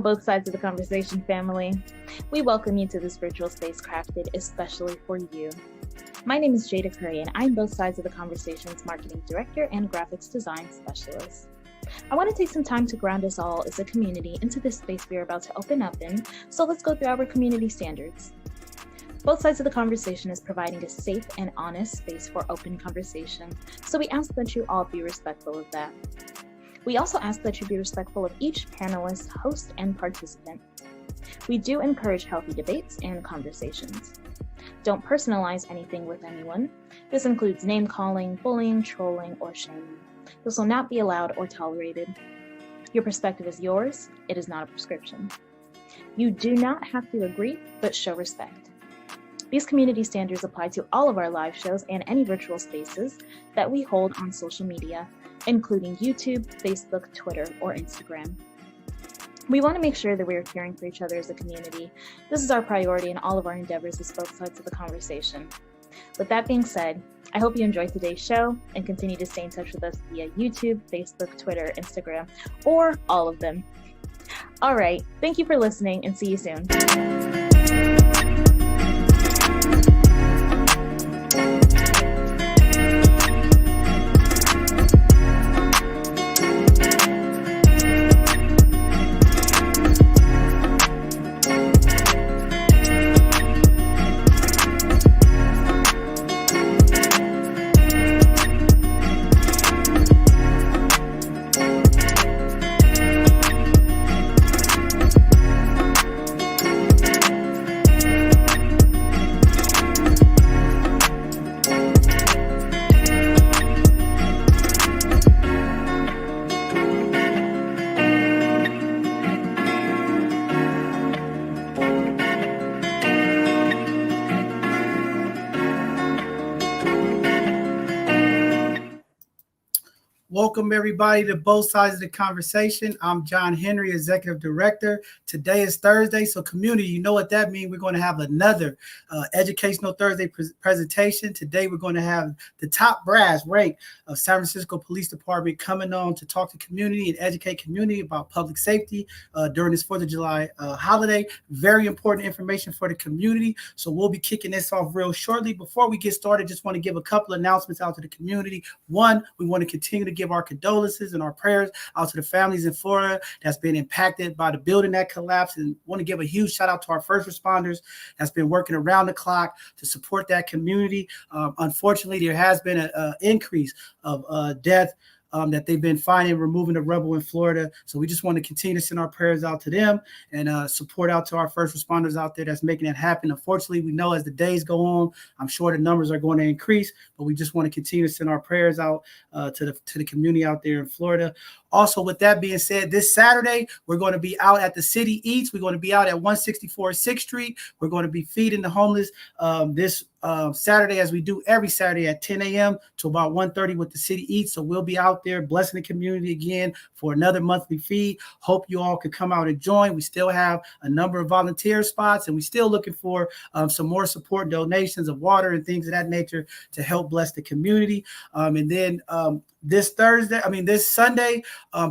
both sides of the conversation family. We welcome you to this virtual space crafted especially for you. My name is Jada Curry, and I'm both sides of the conversation's marketing director and graphics design specialist. I want to take some time to ground us all as a community into this space we are about to open up in, so let's go through our community standards. Both sides of the conversation is providing a safe and honest space for open conversation, so we ask that you all be respectful of that. We also ask that you be respectful of each panelist, host, and participant. We do encourage healthy debates and conversations. Don't personalize anything with anyone. This includes name-calling, bullying, trolling, or shaming. This will not be allowed or tolerated. Your perspective is yours. It is not a prescription. You do not have to agree, but show respect. These community standards apply to all of our live shows and any virtual spaces that we hold on social media, including YouTube, Facebook, Twitter, or Instagram. We want to make sure that we are caring for each other as a community. This is our priority in all of our endeavors as both sides of the conversation. With that being said, I hope you enjoyed today's show and continue to stay in touch with us via YouTube, Facebook, Twitter, Instagram, or all of them. All right, thank you for listening and see you soon. Welcome, everybody, to Both Sides of the Conversation. I'm John Henry, Executive Director. Today is Thursday, so community, you know what that means. We're going to have another Educational Thursday presentation. Today, we're going to have the top brass rank of San Francisco Police Department coming on to talk to community and educate community about public safety during this 4th of July holiday. Very important information for the community, so we'll be kicking this off real shortly. Before we get started, just want to give a couple announcements out to the community. One, we want to continue to give our condolences and our prayers out to the families in Florida that's been impacted by the building that collapsed, and want to give a huge shout out to our first responders that's been working around the clock to support that community. Unfortunately, there has been an increase of death that they've been finding removing the rubble in Florida. So we just want to continue to send our prayers out to them and support out to our first responders out there that's making it happen. Unfortunately, we know as the days go on, I'm sure the numbers are going to increase, but we just want to continue to send our prayers out to the community out there in Florida. Also, with that being said, this Saturday, we're going to be out at the City Eats. We're going to be out at 164 6th Street. We're going to be feeding the homeless this Saturday, as we do every Saturday at 10 a.m. to about 1:30 with the City Eats. So we'll be out there blessing the community again for another monthly feed. Hope you all could come out and join. We still have a number of volunteer spots, and we're still looking for some more support donations of water and things of that nature to help bless the community. And then this Sunday,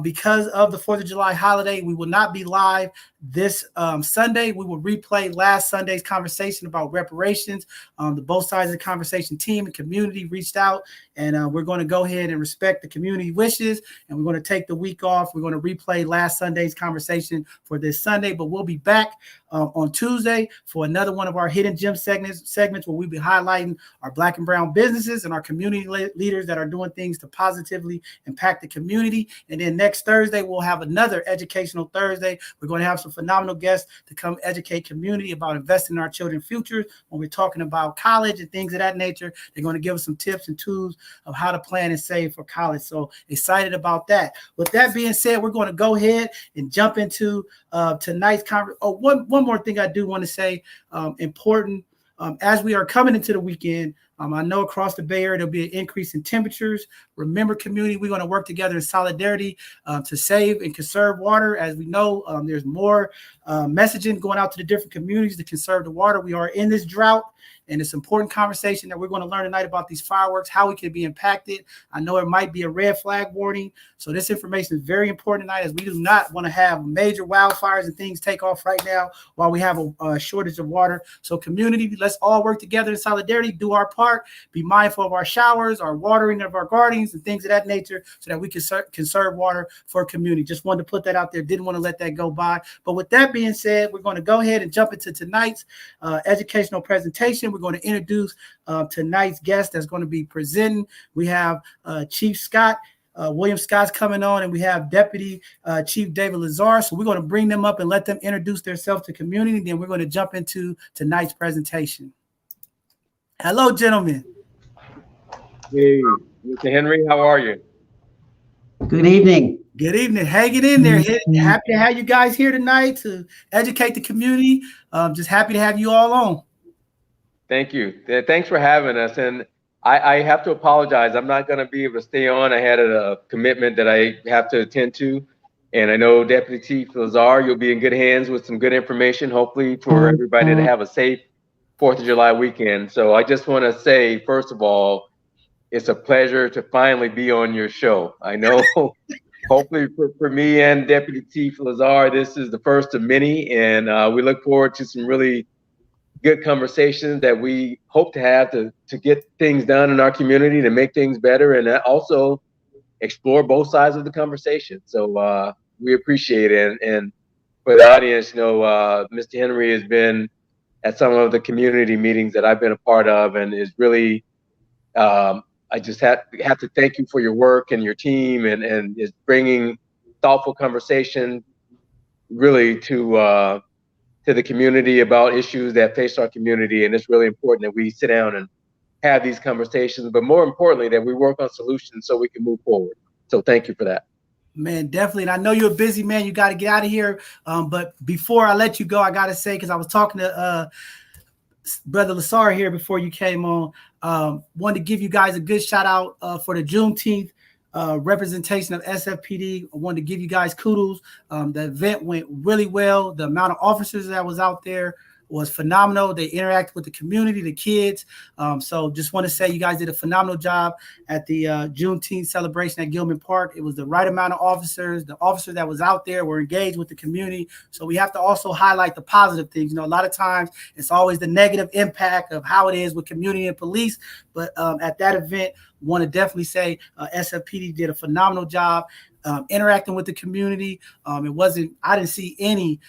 because of the 4th of July holiday, we will not be live this Sunday. We will replay last Sunday's conversation about reparations. The Both Sides of the Conversation team and community reached out, and we're going to go ahead and respect the community wishes, and we're going to take the week off. We're going to replay last Sunday's conversation for this Sunday, but we'll be back on Tuesday for another one of our hidden gem segments where we'll be highlighting our Black and brown businesses and our community leaders that are doing things to positively impact the community. And then next Thursday, we'll have another Educational Thursday. We're going to have some phenomenal guests to come educate community about investing in our children's futures when we're talking about college and things of that nature. They're going to give us some tips and tools of how to plan and save for college. So excited about that. With that being said, we're going to go ahead and jump into tonight's conference. Oh, one more thing I do want to say, important. As we are coming into the weekend, I know across the Bay Area, there'll be an increase in temperatures. Remember, community, we're going to work together in solidarity to save and conserve water. As we know, there's more messaging going out to the different communities to conserve the water. We are in this drought. And it's an important conversation that we're going to learn tonight about these fireworks, how we can be impacted. I know it might be a red flag warning. So this information is very important tonight, as we do not want to have major wildfires and things take off right now while we have a shortage of water. So community, let's all work together in solidarity, do our part, be mindful of our showers, our watering of our gardens and things of that nature so that we can conserve water for community. Just wanted to put that out there. Didn't want to let that go by. But with that being said, we're going to go ahead and jump into tonight's educational presentation. We're going to introduce tonight's guest that's going to be presenting. We have Chief Scott, William Scott's coming on, and we have Deputy Chief David Lazar. So we're going to bring them up and let them introduce themselves to community. Then we're going to jump into tonight's presentation. Hello, gentlemen. Hey, Mr. Henry, how are you? Good evening. Good evening. Hanging in there. Happy to have you guys here tonight to educate the community. Just happy to have you all on. Thank you. Thanks for having us. And I have to apologize. I'm not going to be able to stay on. I had a commitment that I have to attend to. And I know Deputy Chief Lazar, you'll be in good hands with some good information, hopefully for everybody to have a safe 4th of July weekend. So I just want to say, first of all, it's a pleasure to finally be on your show. I know hopefully for me and Deputy Chief Lazar, this is the first of many. And we look forward to some really good conversations that we hope to have to get things done in our community, to make things better, and also explore both sides of the conversation. So we appreciate it. And for the audience, Mr. Henry has been at some of the community meetings that I've been a part of, and is really, I just have to thank you for your work and your team, and is bringing thoughtful conversation really to the community about issues that face our community. And it's really important that we sit down and have these conversations, but more importantly, that we work on solutions so we can move forward. So thank you for that. Man, definitely. And I know you're a busy man. You got to get out of here. But before I let you go, I got to say, because I was talking to Brother Lazar here before you came on, wanted to give you guys a good shout out for the Juneteenth representation of SFPD. I wanted to give you guys kudos. The event went really well. The amount of officers that was out there was phenomenal. They interacted with the community, the kids. So just want to say you guys did a phenomenal job at the Juneteenth celebration at Gilman Park. It was the right amount of officers. The officers that was out there were engaged with the community. So we have to also highlight the positive things. A lot of times it's always the negative impact of how it is with community and police. But at that event, want to definitely say SFPD did a phenomenal job interacting with the community. I didn't see any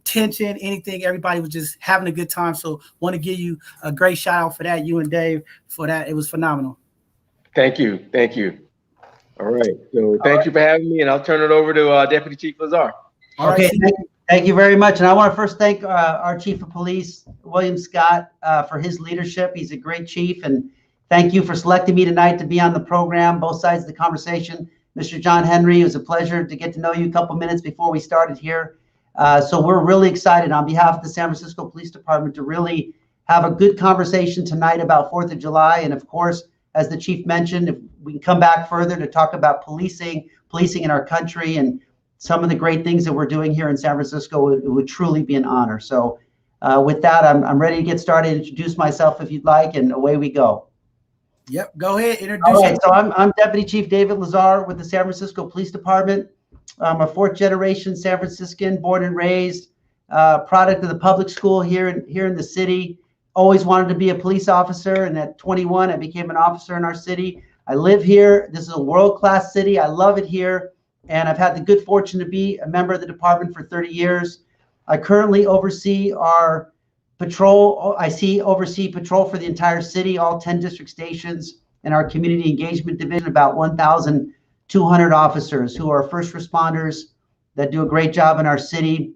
tension, anything. Everybody was just having a good time. So want to give you a great shout out for that, you and Dave, for that. It was phenomenal. Thank you. Thank you. All right. So thank you for having me, and I'll turn it over to Deputy Chief Lazar. Okay. Thank you very much. And I want to first thank our Chief of Police, William Scott, for his leadership. He's a great chief. And thank you for selecting me tonight to be on the program, both sides of the conversation. Mr. John Henry, it was a pleasure to get to know you a couple minutes before we started here. So we're really excited on behalf of the San Francisco Police Department to really have a good conversation tonight about 4th of July. And of course, as the chief mentioned, if we can come back further to talk about policing in our country and some of the great things that we're doing here in San Francisco, it would truly be an honor. So with that, I'm ready to get started, introduce myself if you'd like, and away we go. Yep, go ahead, introduce. All right, so I'm Deputy Chief David Lazar with the San Francisco Police Department. I'm a 4th generation San Franciscan, born and raised, product of the public school here in the city. Always wanted to be a police officer, and at 21, I became an officer in our city. I live here. This is a world-class city. I love it here, and I've had the good fortune to be a member of the department for 30 years. I currently oversee our patrol. Oversee patrol for the entire city, all 10 district stations, and our community engagement division, about 1,200 officers who are first responders that do a great job in our city.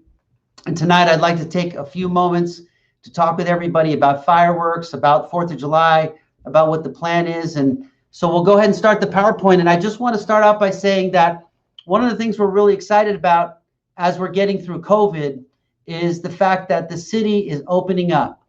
And tonight I'd like to take a few moments to talk with everybody about fireworks, about 4th of July, about what the plan is. And so we'll go ahead and start the PowerPoint. And I just want to start out by saying that one of the things we're really excited about as we're getting through COVID is the fact that the city is opening up.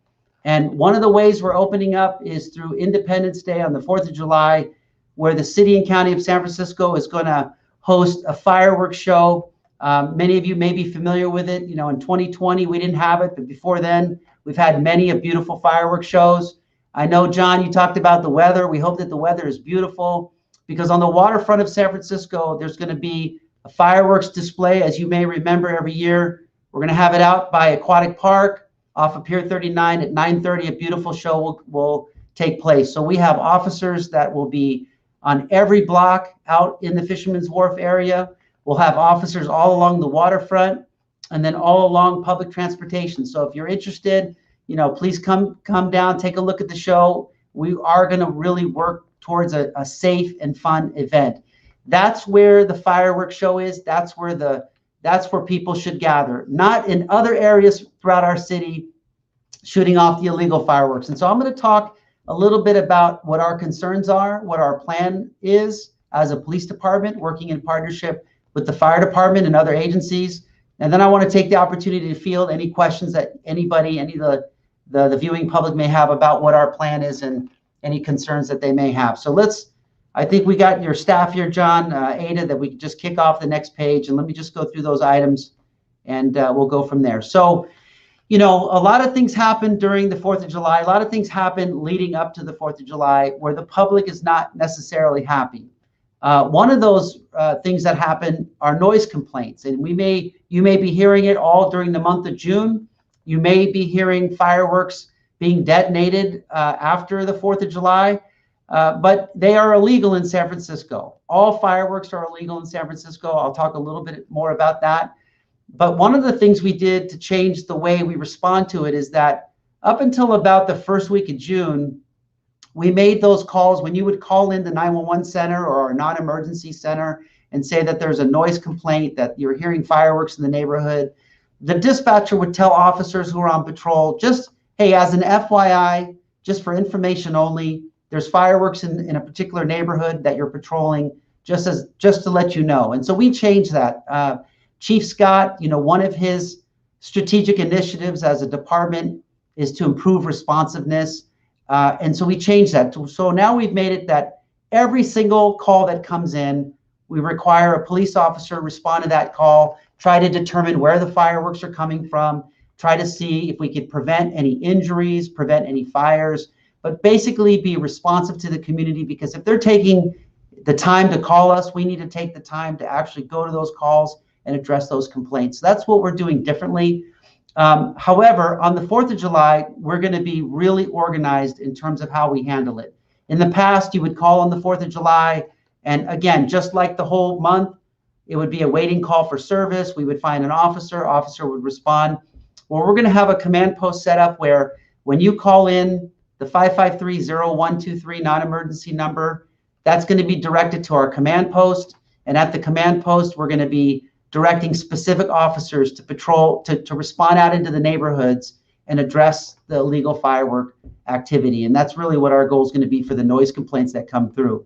And one of the ways we're opening up is through Independence Day on the 4th of July, where the city and county of San Francisco is going to host a fireworks show. Many of you may be familiar with it. You know, in 2020, we didn't have it, but before then, we've had many of beautiful fireworks shows. I know, John, you talked about the weather. We hope that the weather is beautiful, because on the waterfront of San Francisco, there's going to be a fireworks display. As you may remember, every year, we're going to have it out by Aquatic Park off of Pier 39 at 9:30. A beautiful show will take place. So we have officers that will be on every block out in the Fisherman's Wharf area. We'll have officers all along the waterfront and then all along public transportation. So if you're interested, you know, please come down, take a look at the show. We are going to really work towards a safe and fun event. That's where the fireworks show is. That's where people should gather, not in other areas throughout our city shooting off the illegal fireworks. And so I'm going to talk a little bit about what our concerns are, what our plan is as a police department working in partnership with the fire department and other agencies. And then I want to take the opportunity to field any questions that anybody, any of the viewing public may have about what our plan is and any concerns that they may have. So I think we got your staff here, John, Ada, that we can just kick off the next page. And let me just go through those items and we'll go from there. So, you know, a lot of things happen during the 4th of July. A lot of things happen leading up to the 4th of July where the public is not necessarily happy. One of those things that happen are noise complaints. And you may be hearing it all during the month of June. You may be hearing fireworks being detonated after the 4th of July, but they are illegal in San Francisco. All fireworks are illegal in San Francisco. I'll talk a little bit more about that. But one of the things we did to change the way we respond to it is that up until about the first week of June, we made those calls when you would call in the 911 center or our non-emergency center and say that there's a noise complaint, that you're hearing fireworks in the neighborhood. The dispatcher would tell officers who are on patrol, just, hey, as an FYI, just for information only, there's fireworks in a particular neighborhood that you're patrolling, just to let you know. And so we changed that. Chief Scott, you know, one of his strategic initiatives as a department is to improve responsiveness. And so we changed that. So now we've made it that every single call that comes in, we require a police officer to respond to that call, try to determine where the fireworks are coming from, try to see if we could prevent any injuries, prevent any fires, but basically be responsive to the community, because if they're taking the time to call us, we need to take the time to actually go to those calls and address those complaints. So that's what we're doing differently. However, on the 4th of July, we're going to be really organized in terms of how we handle it. In the past, you would call on the 4th of July, and again, just like the whole month, it would be a waiting call for service. We would find an officer would respond. Well, we're going to have a command post set up where when you call in the 553-0123 non-emergency number, that's going to be directed to our command post. And at the command post, we're going to be directing specific officers to patrol, to respond out into the neighborhoods and address the illegal firework activity. And that's really what our goal is going to be for the noise complaints that come through.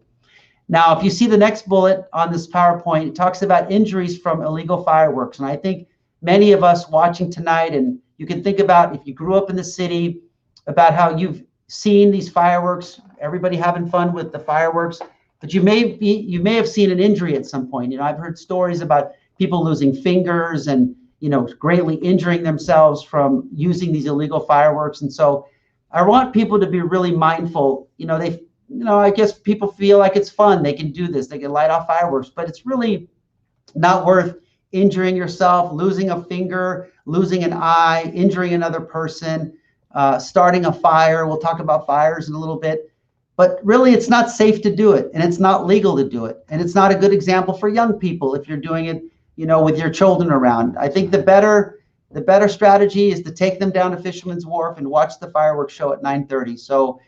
Now, if you see the next bullet on this PowerPoint, it talks about injuries from illegal fireworks. And I think many of us watching tonight, and you can think about if you grew up in the city, about how you've seen these fireworks, everybody having fun with the fireworks, but you may have seen an injury at some point. You know, I've heard stories about people losing fingers and, you know, greatly injuring themselves from using these illegal fireworks. And so I want people to be really mindful. You know, I guess people feel like it's fun. They can do this. They can light off fireworks, but it's really not worth injuring yourself, losing a finger, losing an eye, injuring another person, starting a fire. We'll talk about fires in a little bit. But really, it's not safe to do it, and it's not legal to do it. And it's not a good example for young people if you're doing it, you know, with your children around. I think the better strategy is to take them down to Fisherman's Wharf and watch the fireworks show at 9:30. So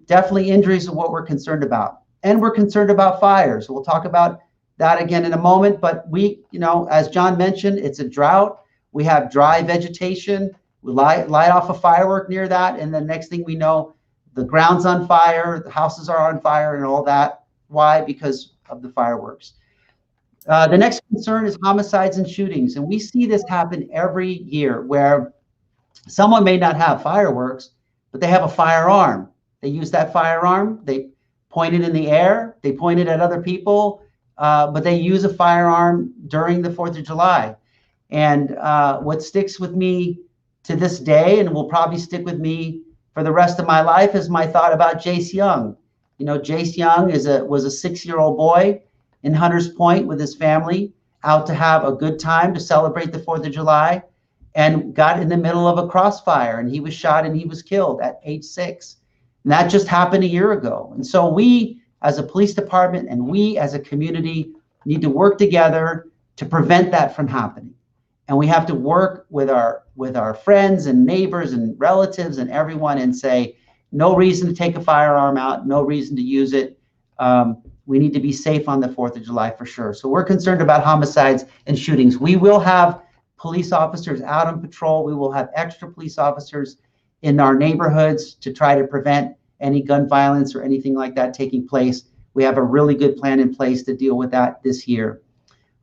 definitely injuries are what we're concerned about. And we're concerned about fires. We'll talk about that again in a moment. But we, you know, as John mentioned, it's a drought. We have dry vegetation. We light off a firework near that. And the next thing we know, the ground's on fire, the houses are on fire and all that. Why? Because of the fireworks. The next concern is homicides and shootings. And we see this happen every year where someone may not have fireworks, but they have a firearm. They use that firearm. They point it in the air. They point it at other people, but they use a firearm during the 4th of July. And what sticks with me to this day, and will probably stick with me for the rest of my life, is my thought about Jace Young. You know, Jace Young was a 6-year-old boy in Hunters Point with his family, out to have a good time to celebrate the 4th of July, and got in the middle of a crossfire, and he was shot and he was killed at age 6. And that just happened a year ago. And so we as a police department and we as a community need to work together to prevent that from happening. And we have to work with our friends and neighbors and relatives and everyone and say, no reason to take a firearm out, no reason to use it. We need to be safe on the 4th of July for sure. So we're concerned about homicides and shootings. We will have police officers out on patrol. We will have extra police officers in our neighborhoods to try to prevent any gun violence or anything like that taking place. We have a really good plan in place to deal with that this year.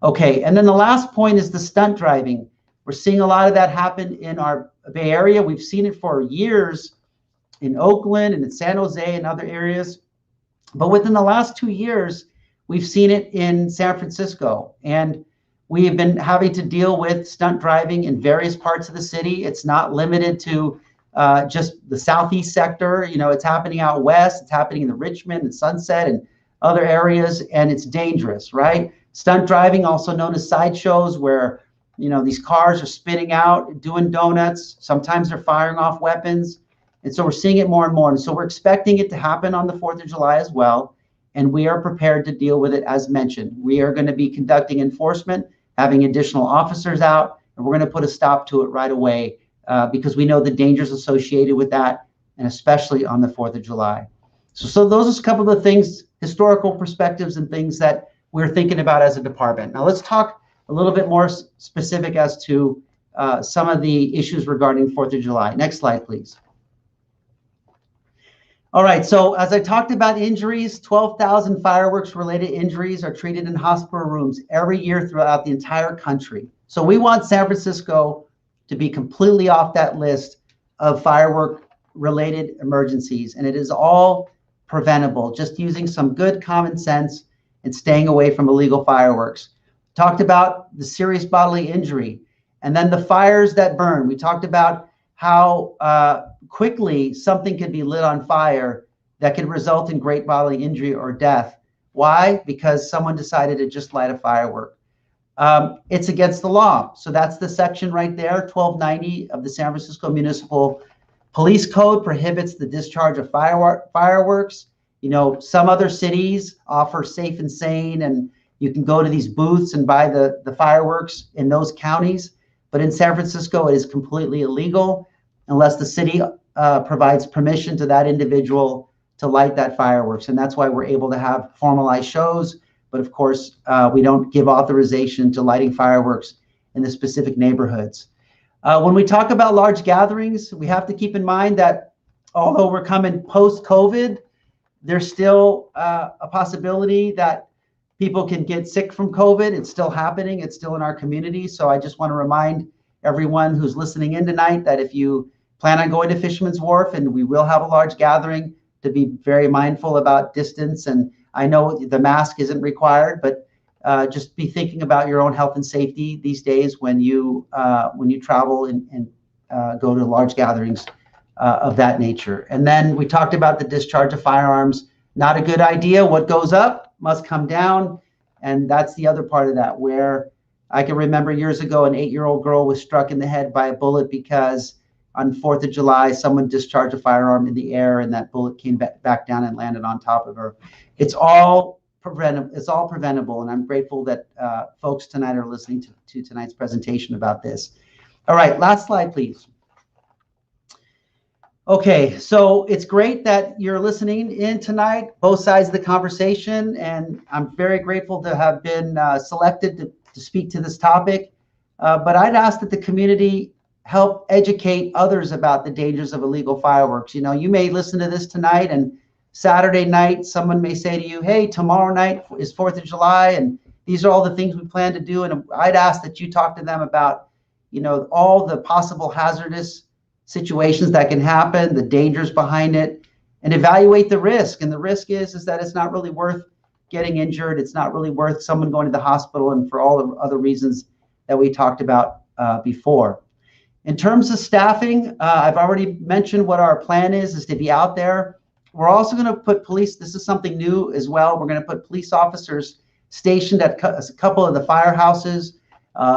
Okay, and then the last point is the stunt driving. We're seeing a lot of that happen in our Bay Area. We've seen it for years in Oakland and in San Jose and other areas. But within the last 2 years, we've seen it in San Francisco. And we have been having to deal with stunt driving in various parts of the city. It's not limited to just the southeast sector. You know, it's happening out west. It's happening in the Richmond and Sunset and other areas, and it's dangerous, right? Stunt driving, also known as sideshows, where, you know, these cars are spinning out, doing donuts. Sometimes they're firing off weapons. And so we're seeing it more and more. And so we're expecting it to happen on the 4th of July as well. And we are prepared to deal with it as mentioned. We are going to be conducting enforcement, having additional officers out, and we're going to put a stop to it right away because we know the dangers associated with that, and especially on the 4th of July. So those are a couple of the things, historical perspectives and things that we're thinking about as a department. Now let's talk a little bit more specific as to some of the issues regarding 4th of July. Next slide, please. All right, so as I talked about injuries, 12,000 fireworks-related injuries are treated in hospital rooms every year throughout the entire country. So we want San Francisco to be completely off that list of firework-related emergencies, and it is all preventable, just using some good common sense and staying away from illegal fireworks. Talked about the serious bodily injury, and then the fires that burn. We talked about how quickly something can be lit on fire that can result in great bodily injury or death. Why? Because someone decided to just light a firework. It's against the law. So that's the section right there, 1290 of the San Francisco Municipal Police Code prohibits the discharge of fireworks. You know, some other cities offer Safe and Sane, and you can go to these booths and buy the fireworks in those counties. But in San Francisco, it is completely illegal unless the city provides permission to that individual to light that fireworks. And that's why we're able to have formalized shows. But of course, we don't give authorization to lighting fireworks in the specific neighborhoods. When we talk about large gatherings, we have to keep in mind that although we're coming post-COVID, there's still a possibility that people can get sick from COVID. It's still happening. It's still in our community. So I just want to remind everyone who's listening in tonight that if you plan on going to Fisherman's Wharf, and we will have a large gathering, to be very mindful about distance. And I know the mask isn't required, but just be thinking about your own health and safety these days when you travel and go to large gatherings of that nature. And then we talked about the discharge of firearms. Not a good idea. What goes up must come down. And that's the other part of that, where I can remember years ago, an 8-year-old girl was struck in the head by a bullet because on 4th of July, someone discharged a firearm in the air and that bullet came back down and landed on top of her. It's all preventable. And I'm grateful that folks tonight are listening to tonight's presentation about this. All right, last slide, please. Okay, so it's great that you're listening in tonight, both sides of the conversation, and I'm very grateful to have been selected to speak to this topic. But I'd ask that the community help educate others about the dangers of illegal fireworks. You know, you may listen to this tonight, and Saturday night, someone may say to you, hey, tomorrow night is 4th of July, and these are all the things we plan to do. And I'd ask that you talk to them about, you know, all the possible hazardous situations that can happen, the dangers behind it, and evaluate the risk. And the risk is that it's not really worth getting injured. It's not really worth someone going to the hospital, and for all the other reasons that we talked about before. In terms of staffing, I've already mentioned what our plan is to be out there. We're also going to put police, this is something new as well. We're going to put police officers stationed at a couple of the firehouses,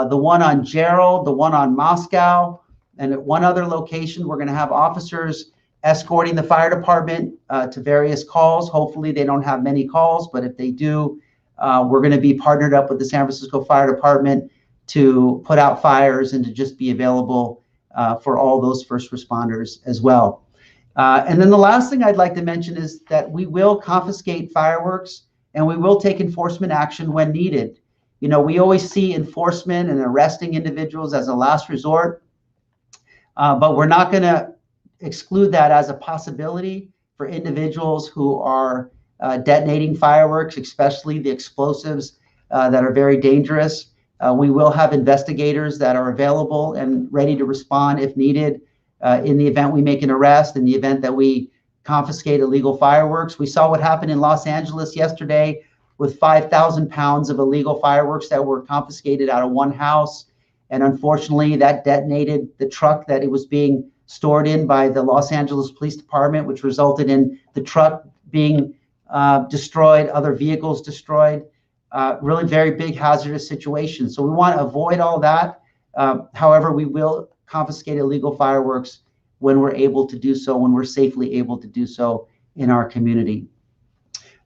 the one on Gerald, the one on Moscow, and at one other location, we're going to have officers escorting the fire department to various calls. Hopefully they don't have many calls, but if they do, we're going to be partnered up with the San Francisco Fire Department to put out fires and to just be available for all those first responders as well. And then the last thing I'd like to mention is that we will confiscate fireworks and we will take enforcement action when needed. You know, we always see enforcement and arresting individuals as a last resort, but we're not going to exclude that as a possibility for individuals who are detonating fireworks, especially the explosives that are very dangerous. We will have investigators that are available and ready to respond if needed in the event we make an arrest, in the event that we confiscate illegal fireworks. We saw what happened in Los Angeles yesterday with 5,000 pounds of illegal fireworks that were confiscated out of one house. And unfortunately, that detonated the truck that it was being stored in by the Los Angeles Police Department, which resulted in the truck being destroyed, other vehicles destroyed. Really very big hazardous situation. So we want to avoid all that. However, we will confiscate illegal fireworks when we're able to do so, when we're safely able to do so in our community.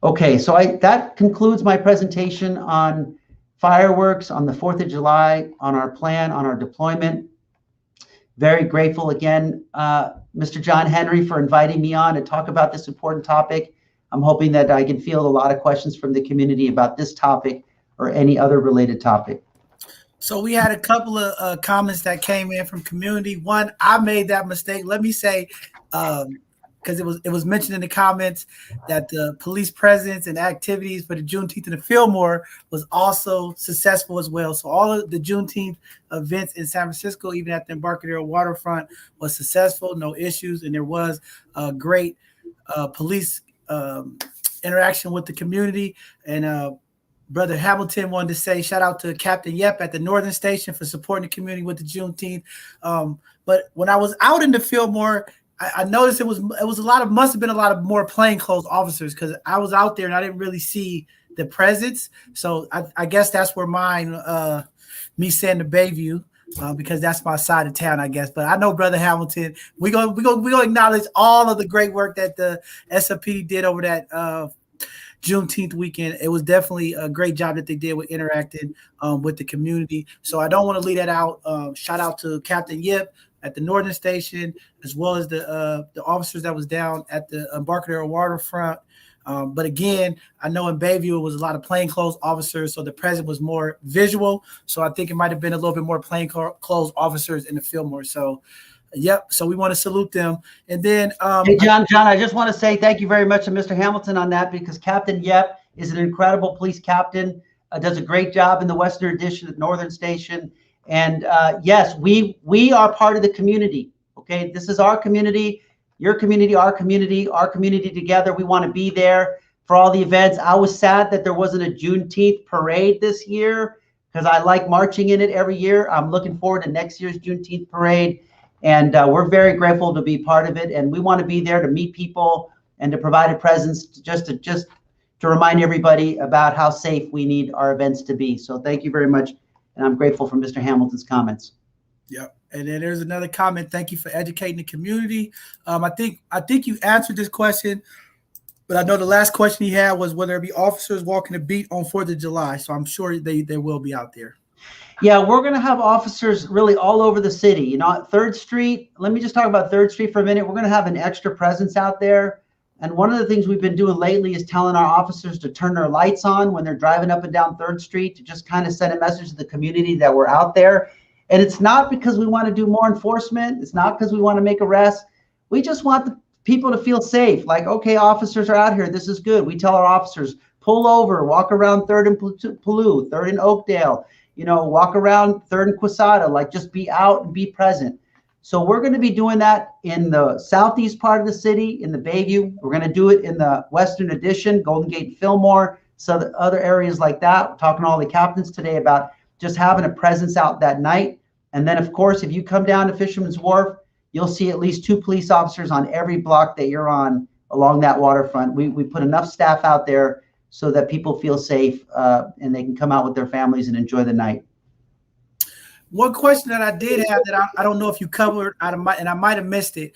Okay, so that concludes my presentation on fireworks, on the 4th of July, on our plan, on our deployment. Very grateful again, Mr. John Henry, for inviting me on to talk about this important topic. I'm hoping that I can field a lot of questions from the community about this topic or any other related topic. So we had a couple of comments that came in from community. One, I made that mistake. Let me say, because it was mentioned in the comments that the police presence and activities for the Juneteenth in the Fillmore was also successful as well. So all of the Juneteenth events in San Francisco, even at the Embarcadero waterfront, was successful, no issues, and there was a great police interaction with the community. And Brother Hamilton wanted to say shout out to Captain Yep at the Northern Station for supporting the community with the Juneteenth. But when I was out in the Fillmore, I noticed it was must have been a lot of more plainclothes officers, because I was out there and I didn't really see the presence. So I guess that's where me saying the Bayview, because that's my side of town, I guess. But I know, Brother Hamilton, we gonna acknowledge all of the great work that the SFPD did over that Juneteenth weekend. It was definitely a great job that they did with interacting with the community. So I don't want to leave that out. Shout out to Captain Yip at the Northern Station, as well as the officers that was down at the Embarcadero waterfront. But again, I know in Bayview it was a lot of plainclothes officers, so the presence was more visual. So I think it might have been a little bit more plainclothes officers in the Fillmore. So, yep. So we want to salute them. And then, hey, John, I just want to say thank you very much to Mr. Hamilton on that, because Captain Yep is an incredible police captain, does a great job in the Western Addition at Northern Station. And yes, we are part of the community. Okay, this is our community, your community, our community together. We want to be there for all the events. I was sad that there wasn't a Juneteenth parade this year, because I like marching in it every year. I'm looking forward to next year's Juneteenth parade, and we're very grateful to be part of it. And we want to be there to meet people and to provide a presence, just to remind everybody about how safe we need our events to be. So thank you very much. And I'm grateful for Mr. Hamilton's comments. Yep. And then there's another comment. Thank you for educating the community. I think you answered this question, but I know the last question he had was whether there be officers walking the beat on 4th of July. So I'm sure they will be out there. Yeah, we're going to have officers really all over the city. You know, at 3rd Street, let me just talk about 3rd Street for a minute. We're going to have an extra presence out there. And one of the things we've been doing lately is telling our officers to turn their lights on when they're driving up and down 3rd Street, to just kind of send a message to the community that we're out there. And it's not because we want to do more enforcement. It's not because we want to make arrests. We just want the people to feel safe. Like, okay, officers are out here. This is good. We tell our officers, pull over, walk around 3rd and Palouse, 3rd and Oakdale, you know, walk around 3rd and Quisada, like just be out and be present. So we're going to be doing that in the southeast part of the city, in the Bayview. We're going to do it in the Western Addition, Golden Gate, and Fillmore, so other areas like that. We're talking to all the captains today about just having a presence out that night. And then, of course, if you come down to Fisherman's Wharf, you'll see at least 2 police officers on every block that you're on along that waterfront. We put enough staff out there so that people feel safe and they can come out with their families and enjoy the night. One question that I did have that I don't know if you covered, and I might have missed it.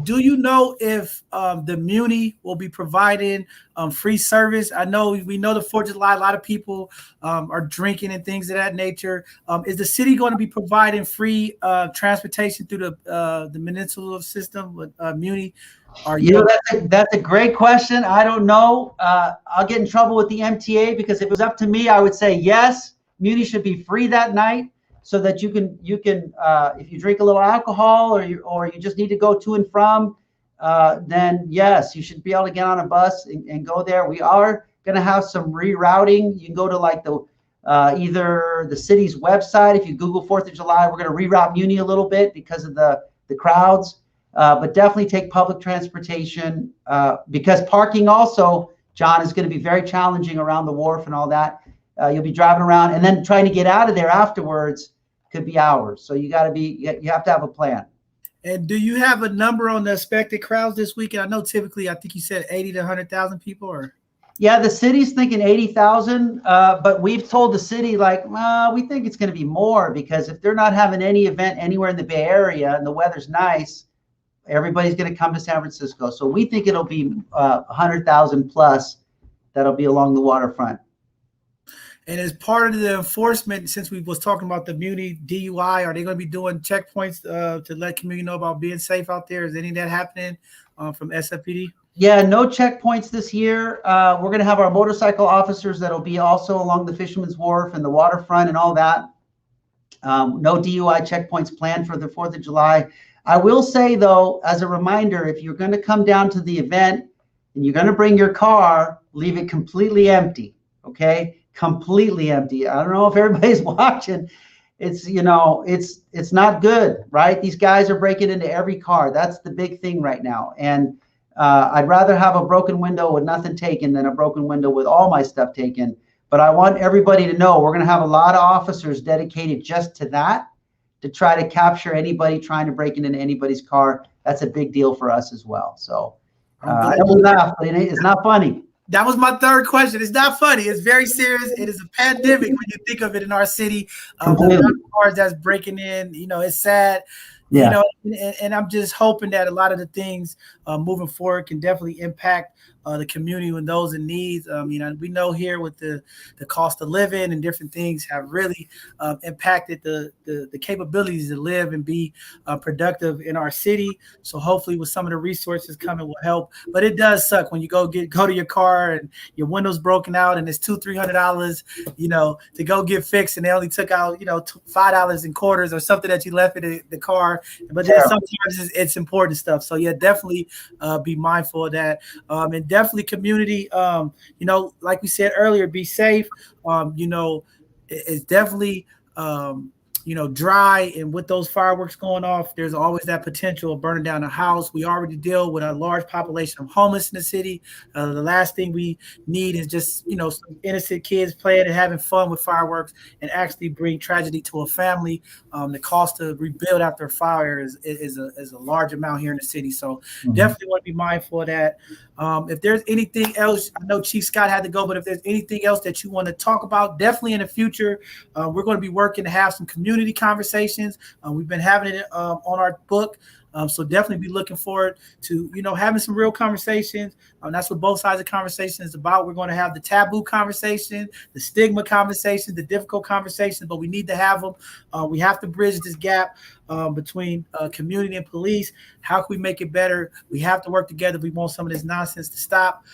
Do you know if the Muni will be providing free service? I know we know the 4th of July, a lot of people are drinking and things of that nature. Is the city going to be providing free transportation through the municipal system with Muni? That's a great question. I don't know. I'll get in trouble with the MTA because if it was up to me, I would say yes. Muni should be free that night, so that you can if you drink a little alcohol or you just need to go to and from, then yes, you should be able to get on a bus and go there. We are going to have some rerouting. You can go to like the either the city's website. If you Google 4th of July, we're going to reroute Muni a little bit because of the crowds. But definitely take public transportation because parking also, John, is going to be very challenging around the wharf and all that. You'll be driving around and then trying to get out of there afterwards could be hours. So you have to have a plan. And do you have a number on the expected crowds this weekend? I know typically, I think you said 80 to 100,000 people, or? Yeah, the city's thinking 80,000, but we've told the city we think it's going to be more because if they're not having any event anywhere in the Bay Area and the weather's nice, everybody's going to come to San Francisco. So we think it'll be 100,000 plus that'll be along the waterfront. And as part of the enforcement, since we was talking about the Muni DUI, are they going to be doing checkpoints to let community know about being safe out there? Is any of that happening from SFPD? Yeah, no checkpoints this year. We're going to have our motorcycle officers that'll be also along the Fisherman's Wharf and the waterfront and all that. No DUI checkpoints planned for the 4th of July. I will say, though, as a reminder, if you're going to come down to the event and you're going to bring your car, leave it completely empty, okay? Completely empty. I don't know if everybody's watching. It's not good, right? These guys are breaking into every car. That's the big thing right now. And I'd rather have a broken window with nothing taken than a broken window with all my stuff taken. But I want everybody to know we're going to have a lot of officers dedicated just to that, to try to capture anybody trying to break into anybody's car. That's a big deal for us as well. So I don't laugh, but it's not funny. That was my third question. It's not funny. It's very serious. It is a pandemic when you think of it in our city. The amount of cars that's breaking in, it's sad. Yeah. And I'm just hoping that a lot of the things moving forward can definitely impact the community and those in need. We know here with the cost of living and different things have really impacted the capabilities to live and be productive in our city. So hopefully with some of the resources coming will help. But it does suck when you go to your car and your window's broken out and it's $200-$300, to go get fixed, and they only took out $5 in quarters or something that you left in the car. But then sometimes it's important stuff. So yeah, definitely be mindful of that. And definitely community, like we said earlier, be safe. It's definitely, dry, and with those fireworks going off, there's always that potential of burning down a house. We already deal with a large population of homeless in the city. The last thing we need is just, some innocent kids playing and having fun with fireworks and actually bring tragedy to a family. The cost to rebuild after a fire is a large amount here in the city. So definitely want to be mindful of that. If there's anything else, I know Chief Scott had to go, but if there's anything else that you want to talk about, definitely in the future, we're going to be working to have some community conversations. We've been having it on our book. So definitely be looking forward to, having some real conversations. That's what both sides of the conversation is about. We're going to have the taboo conversation, the stigma conversation, the difficult conversation, but we need to have them. We have to bridge this gap between community and police. How can we make it better? We have to work together if we want some of this nonsense to stop.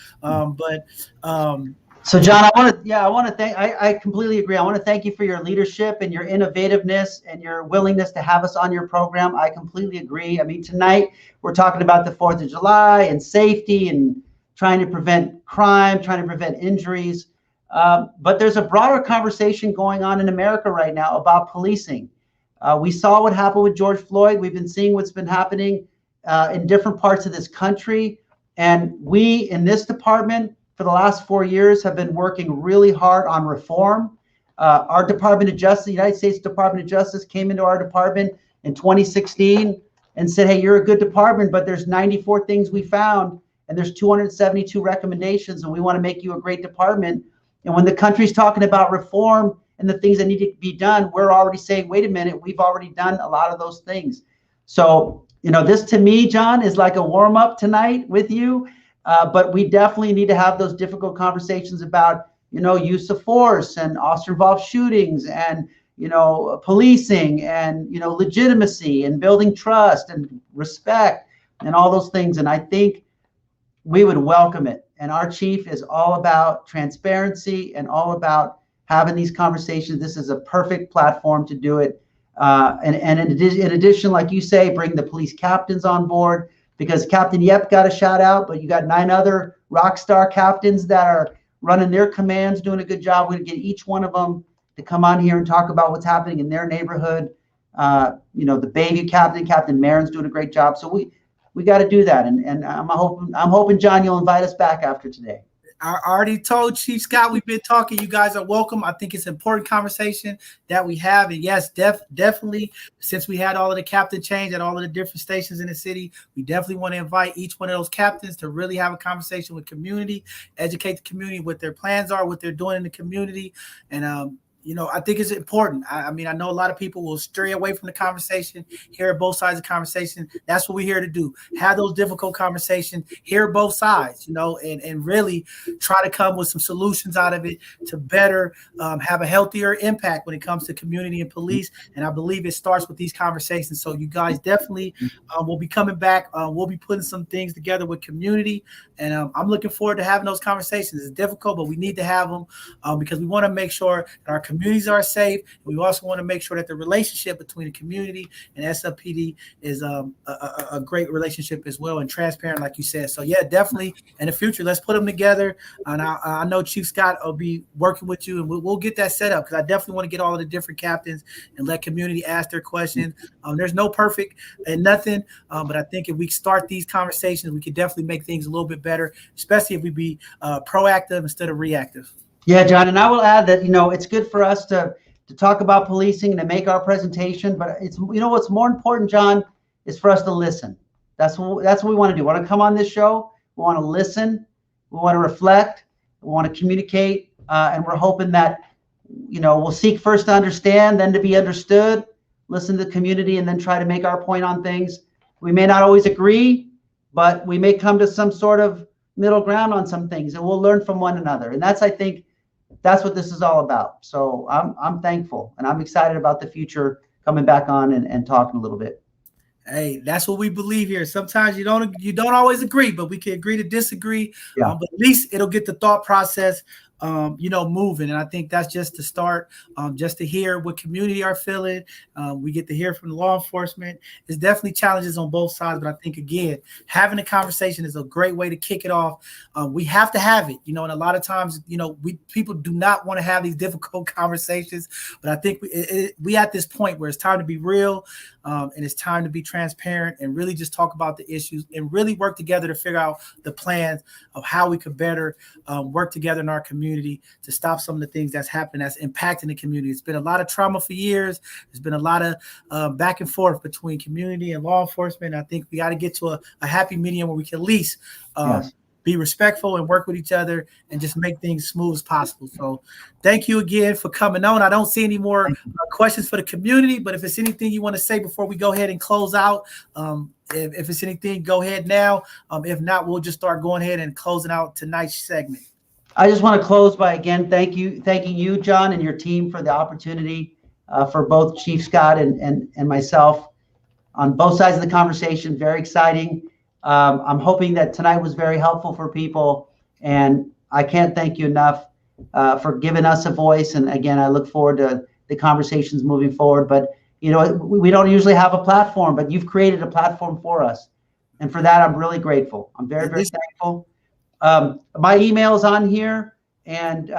So John, I want to thank, I completely agree. I want to thank you for your leadership and your innovativeness and your willingness to have us on your program. I completely agree. I mean, tonight we're talking about the 4th of July and safety and trying to prevent crime, trying to prevent injuries. But there's a broader conversation going on in America right now about policing. We saw what happened with George Floyd. We've been seeing what's been happening in different parts of this country. And we in this department for the last 4 years have been working really hard on reform. Our Department of Justice, the United States Department of Justice, came into our department in 2016 and said, hey, you're a good department, but there's 94 things we found and there's 272 recommendations, and we want to make you a great department. And when the country's talking about reform and the things that need to be done, we're already saying, wait a minute, we've already done a lot of those things. So, this to me, John, is like a warm up tonight with you. But we definitely need to have those difficult conversations about, use of force and officer-involved shootings and, policing and, legitimacy and building trust and respect and all those things. And I think we would welcome it. And our chief is all about transparency and all about having these conversations. This is a perfect platform to do it. And in addition, like you say, bring the police captains on board, because Captain Yep got a shout out, but you got 9 other rock star captains that are running their commands, doing a good job. We're going to get each one of them to come on here and talk about what's happening in their neighborhood. The Bayview captain, Captain Marin's doing a great job. So we got to do that. And I'm hoping, John, you'll invite us back after today. I already told Chief Scott we've been talking. You guys are welcome. I think it's an important conversation that we have. And yes, definitely, since we had all of the captain change at all of the different stations in the city, we definitely want to invite each one of those captains to really have a conversation with community, educate the community what their plans are, what they're doing in the community. And I think it's important. I mean, I know a lot of people will stray away from the conversation, hear both sides of the conversation. That's what we're here to do. Have those difficult conversations, hear both sides, and really try to come with some solutions out of it to better have a healthier impact when it comes to community and police. And I believe it starts with these conversations. So you guys definitely will be coming back. We'll be putting some things together with community. And I'm looking forward to having those conversations. It's difficult, but we need to have them because we want to make sure that our communities are safe. We also want to make sure that the relationship between the community and SFPD is a great relationship as well and transparent, like you said. So yeah, definitely in the future, let's put them together. And I know Chief Scott will be working with you, and we'll get that set up because I definitely want to get all of the different captains and let community ask their questions. There's no perfect and nothing, but I think if we start these conversations, we could definitely make things a little bit better, especially if we be proactive instead of reactive. Yeah, John, and I will add that, it's good for us to talk about policing and to make our presentation, but it's, what's more important, John, is for us to listen. That's what we want to do. We want to come on this show. We want to listen. We want to reflect. We want to communicate. And we're hoping that, we'll seek first to understand, then to be understood, listen to the community, and then try to make our point on things. We may not always agree, but we may come to some sort of middle ground on some things, and we'll learn from one another. And I think that's what this is all about. So I'm thankful, and I'm excited about the future, coming back on and talking a little bit. Hey, that's what we believe here. Sometimes you don't always agree, but we can agree to disagree. Yeah. But at least it'll get the thought process moving. And I think that's just to start, just to hear what community are feeling. We get to hear from the law enforcement. There's definitely challenges on both sides, but I think, again, having a conversation is a great way to kick it off. We have to have it, and a lot of times, people do not want to have these difficult conversations, but I think we at this point where it's time to be real, and it's time to be transparent and really just talk about the issues and really work together to figure out the plans of how we could better work together in our community to stop some of the things that's happening that's impacting the community. It's been a lot of trauma for years. There's been a lot of back and forth between community and law enforcement. I think we got to get to a happy medium where we can at least be respectful and work with each other and just make things smooth as possible. So thank you again for coming on. I don't see any more questions for the community, but if it's anything you want to say before we go ahead and close out, if it's anything, go ahead now. If not, we'll just start going ahead and closing out tonight's segment. I just want to close by again thanking you, John, and your team for the opportunity for both Chief Scott and myself on both sides of the conversation. Very exciting. I'm hoping that tonight was very helpful for people, and I can't thank you enough for giving us a voice. And again, I look forward to the conversations moving forward. But we don't usually have a platform, but you've created a platform for us, and for that, I'm really grateful. I'm very, very thankful. My email is on here. And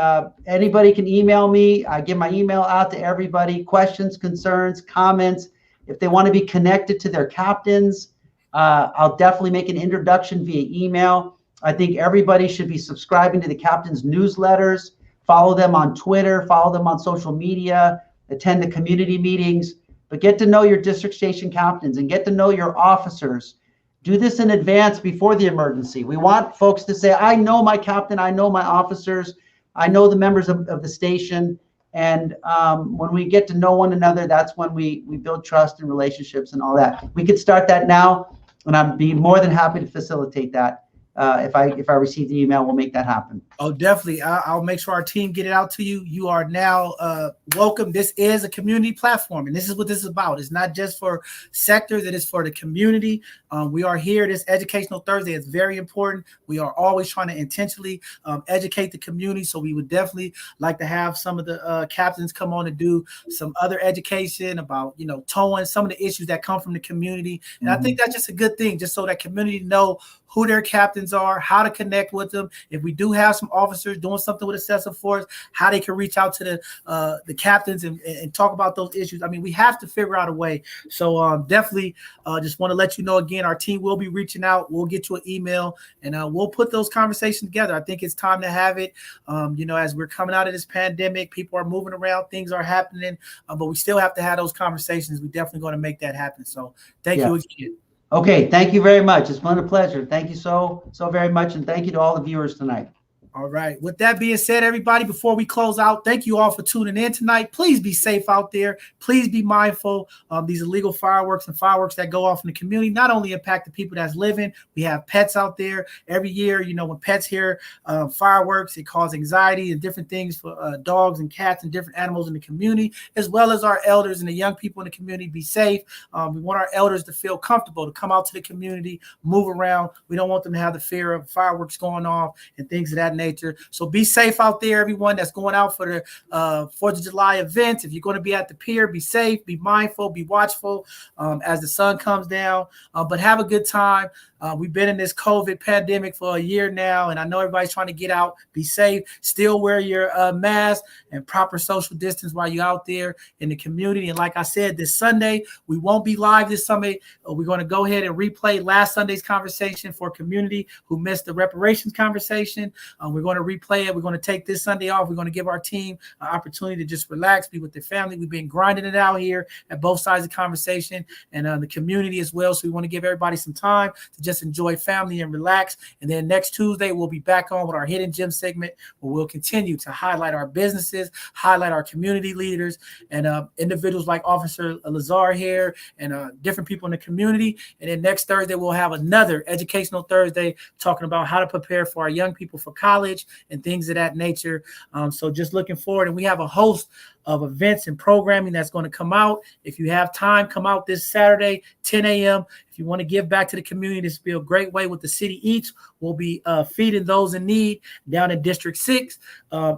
anybody can email me. I give my email out to everybody. Questions, concerns, comments. If they want to be connected to their captains, I'll definitely make an introduction via email. I think everybody should be subscribing to the captain's newsletters. Follow them on Twitter. Follow them on social media. Attend the community meetings. But get to know your district station captains and get to know your officers. Do this in advance before the emergency. We want folks to say, I know my captain, I know my officers, I know the members of the station. And when we get to know one another, that's when we build trust and relationships and all that. We could start that now, and I'd be more than happy to facilitate that. If I receive the email, we'll make that happen. Oh, definitely. I'll make sure our team get it out to you. You are now welcome. This is a community platform, and this is what this is about. It's not just for sectors. It is for the community. We are here. This Educational Thursday is very important. We are always trying to intentionally educate the community. So we would definitely like to have some of the captains come on and do some other education about, towing, some of the issues that come from the community. And I think that's just a good thing, just so that community know who their captains are, how to connect with them. If we do have some officers doing something with excessive force, how they can reach out to the captains and talk about those issues. I mean, we have to figure out a way. So definitely just want to let you know again, our team will be reaching out. We'll get you an email and we'll put those conversations together. I think it's time to have it. As we're coming out of this pandemic, people are moving around, things are happening, but we still have to have those conversations. We're definitely going to make that happen. So thank you again. Okay, thank you very much. It's been a pleasure. Thank you so very much, and thank you to all the viewers tonight. All right. With that being said, everybody, before we close out, thank you all for tuning in tonight. Please be safe out there. Please be mindful of these illegal fireworks and fireworks that go off in the community. Not only impact the people that's living, we have pets out there. Every year, when pets hear fireworks, it causes anxiety and different things for dogs and cats and different animals in the community, as well as our elders and the young people in the community. Be safe. We want our elders to feel comfortable to come out to the community, move around. We don't want them to have the fear of fireworks going off and things of that nature. So be safe out there, everyone that's going out for the 4th of July events. If you're going to be at the pier, be safe, be mindful, be watchful as the sun comes down, but have a good time. We've been in this COVID pandemic for a year now, and I know everybody's trying to get out. Be safe. Still wear your mask and proper social distance while you're out there in the community. And like I said, this Sunday, we won't be live this Sunday. We're going to go ahead and replay last Sunday's conversation for community who missed the reparations conversation. We're going to replay it. We're going to take this Sunday off. We're going to give our team an opportunity to just relax, be with their family. We've been grinding it out here at both sides of the conversation and the community as well. So we want to give everybody some time to just enjoy family and relax. And then next Tuesday, we'll be back on with our Hidden Gem segment, where we'll continue to highlight our businesses, highlight our community leaders and individuals like Officer Lazar here and different people in the community. And then next Thursday, we'll have another Educational Thursday talking about how to prepare for our young people for college and things of that nature. So just looking forward. And we have a host of events and programming that's going to come out. If you have time, come out this Saturday, 10 a.m. If you want to give back to the community, this will be a great way. With the City Eats, we'll be feeding those in need down in District 6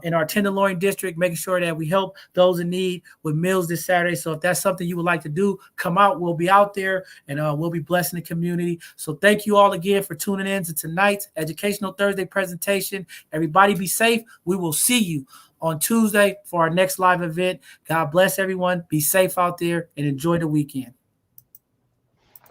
in our Tenderloin district, making sure that we help those in need with meals this Saturday. So if that's something you would like to do, come out. We'll be out there and we'll be blessing the community. So thank you all again for tuning in to tonight's Educational Thursday presentation. Everybody be safe. We will see you on Tuesday for our next live event. God bless everyone. Be safe out there and enjoy the weekend.